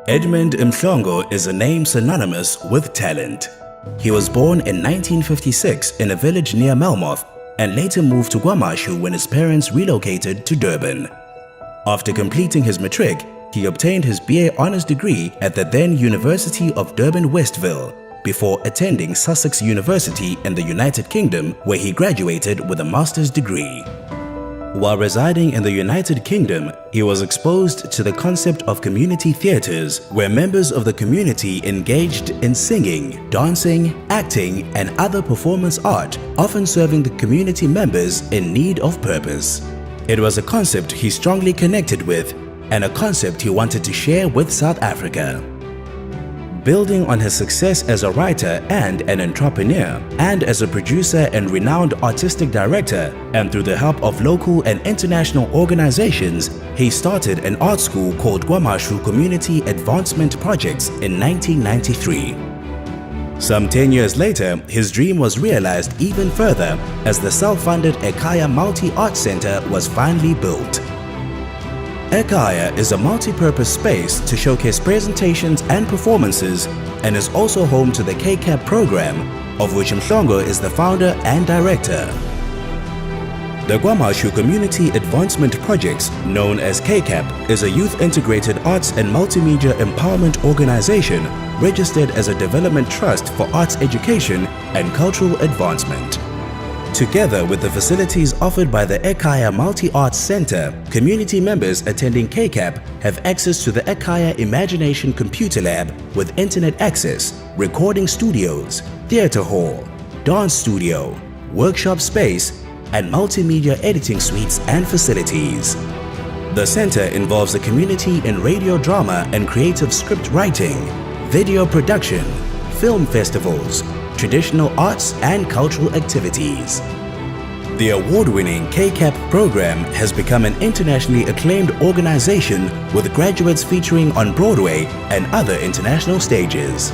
Edmund Mhlongo is a name synonymous with talent. He was born in 1956 in a village near Melmoth and later moved to KwaMashu when his parents relocated to Durban. After completing his matric, he obtained his BA Honours degree at the then University of Durban-Westville before attending Sussex University in the United Kingdom, where he graduated with a master's degree. While residing in the United Kingdom, he was exposed to the concept of community theatres, where members of the community engaged in singing, dancing, acting, and other performance art, often serving the community members in need of purpose. It was a concept he strongly connected with and a concept he wanted to share with South Africa. Building on his success as a writer and an entrepreneur, and as a producer and renowned artistic director, and through the help of local and international organizations, he started an art school called KwaMashu Community Advancement Projects in 1993. Some 10 years later, his dream was realized even further as the self-funded Ekhaya Multi-Art Center was finally built. Ekhaya is a multi-purpose space to showcase presentations and performances and is also home to the KCAP program, of which Mhlongo is the founder and director. The KwaMashu Community Advancement Projects, known as KCAP, is a youth-integrated arts and multimedia empowerment organization registered as a development trust for arts education and cultural advancement. Together with the facilities offered by the Ekhaya Multi-Arts Center, community members attending KCAP have access to the Ekhaya Imagination Computer Lab with internet access, recording studios, theater hall, dance studio, workshop space, and multimedia editing suites and facilities. The center involves the community in radio drama and creative script writing, video production, film festivals, traditional arts and cultural activities. The award-winning KCAP program has become an internationally acclaimed organization with graduates featuring on Broadway and other international stages.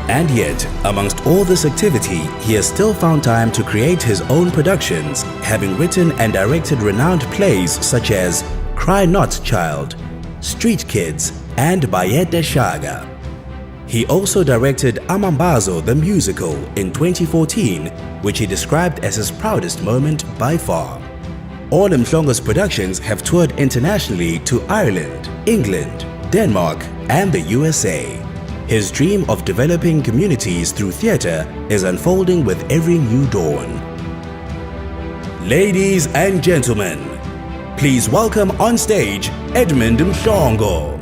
And yet, amongst all this activity, he has still found time to create his own productions, having written and directed renowned plays such as Cry Not Child, Street Kids, and Bayete Shaga. He also directed Amambazo the musical in 2014, which he described as his proudest moment by far. All Mhlongo's productions have toured internationally to Ireland, England, Denmark, and the USA. His dream of developing communities through theatre is unfolding with every new dawn. Ladies and gentlemen, please welcome on stage Edmund Mhlongo.